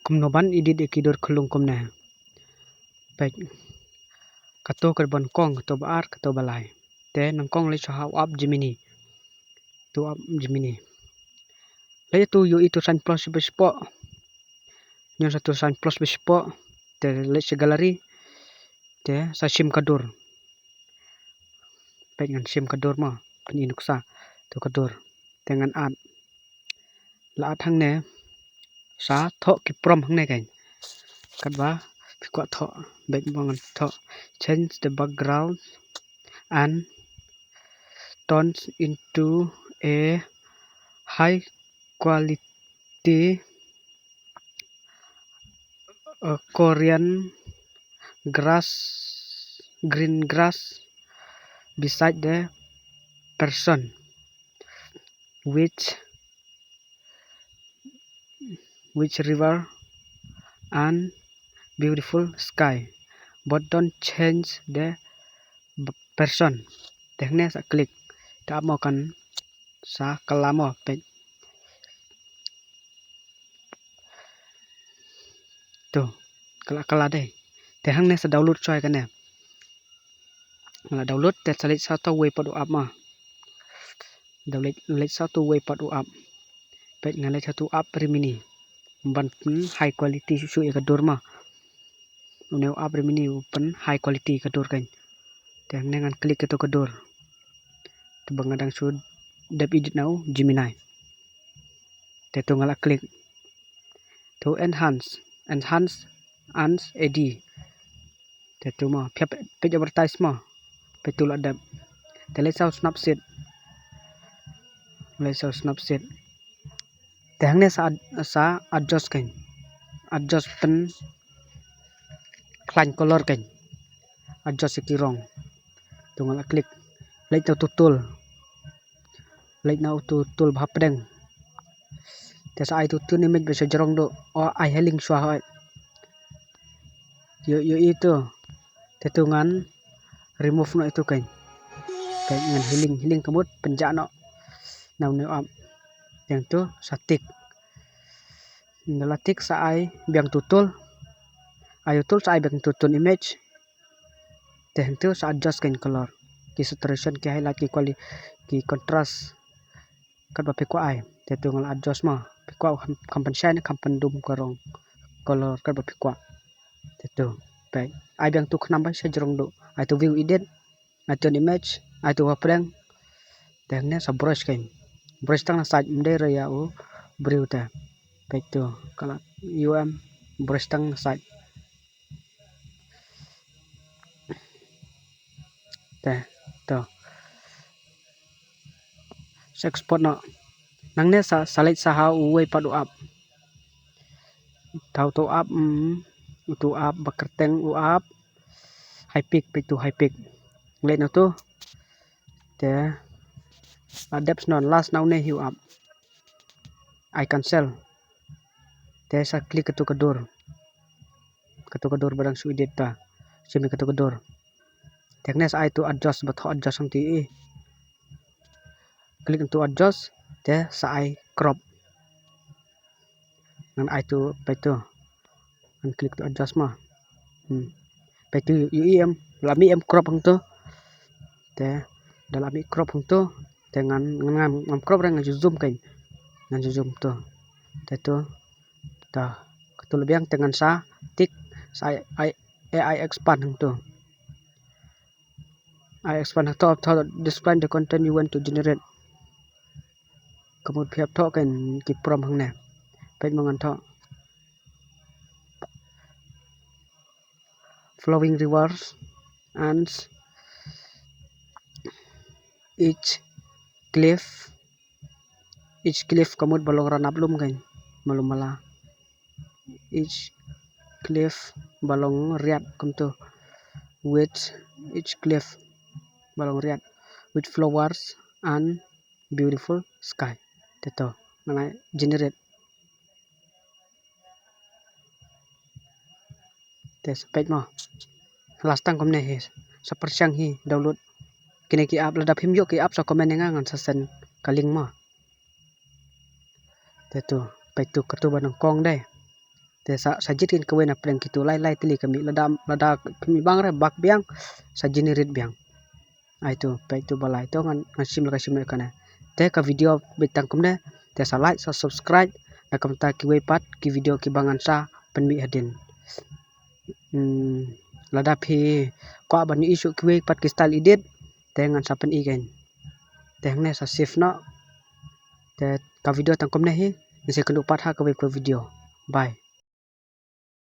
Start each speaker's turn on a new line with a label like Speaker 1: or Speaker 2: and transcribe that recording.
Speaker 1: Kumnoban idit ikidor kulung kumna. Baik. Kato kerbon kong kato baar kato balai. Te nang kong le chahaw up Gemini. Tu up Gemini. Le tu yu itu Sun Plus bespo. Nyo satu Sun Plus bespo. Te le galeri. Te sa sim kadur. Baik ngan sim kadur ma. Peninuksa. Tu kadur. Dengan ad. La ad hang ne. Sa thok ki prom hang ne kan. Kadwa pikwa thok. Baik bangan thok. Change the background and tones into a high quality Korean green grass beside the person which river and beautiful sky, but don't change the person. Tekne sa klik ta mo kan sa kalamo pe tu kala deh te hang ne sa download choi kan ne la download te salit sa to way padu up ma download sa to way padu up pe ngale sa tu up remini ban high quality su e kadur ma ne up remini pen high quality kadur kan te hang ne ngan klik to kadur tu bangadang su dep edit now Gemini te tu ngala klik tu enhance and ad te tu ma phep pe advertise ma pe tu la dep te le sau snapseed te hang ne sa adjust kan adjust pen klan color kan adjust ki rong tu ngala klik le tu tutul le na tutul bha pedeng te sa ai tu image be sa jarong do o ai heling swa ha yo itu te tu ngan remove no itu kan kayak ngan healing kemut penja no now up yang tu satik ndalatik sa ai biang tutul ayo tul sa ai biang tutun image te tu sa adjust kan color ki saturation ki highlight ki contrast kat ba pe ko ai te tu ngal adjust ma pe ko kampan shine kampan dum korong color kat ba pe ko te tu pe ai biang tu khnam ba sa jrong do ai tu view edit ai tu image ai tu apreng te ne sa brush kan brush tang na side mde ra ya o brew ta pe tu kala brush tang side te to export no nang ne sa salit sa ha way padu up tau to up tu up bakerteng u up high peak pe tu high peak le no tu te depth non last now ne hiu up I cancel te sa klik tu kadur barang su edit ta simi tu kadur teknes I to adjust but adjust ang ti klik tu adjust te sa I crop ngan I to pe tu ngan klik tu adjust ma pe tu lami crop hang tu te dalami crop hang tu te ngam crop rang zoom kan ngan zoom tu te tu ta ketul biang dengan sa tik sa AI expand hang tu I expand to display the content you want to generate kemud phep to kan ki prom hang ne pe mangan to flowing rivers and each cliff kemud balong ranap lum kan malum mala each cliff balong riat kum tu with each cliff balong riat with flowers and beautiful sky teto mana generate tes page mo last tang komne he sapersyang hi download kini ki up ladap him yo ki up sa comment ngan sa sen kaling mo teto page tu ketu banang kong deh te sajit kin kawen apreng kitu lai tili kami lada kami bang re bak biang sajini rit biang itu pe itu balai to ngan sim kana te ka video bitang kumne te sa like sa subscribe na kam ta ki we pat ki video ki bangan sa penmi hadin lada phi kwa ban isu ki we pat ki style edit te ngan sa pen igen te ne sa shift no te ka video tang kumne hi se kenu pat ha ka we video bye.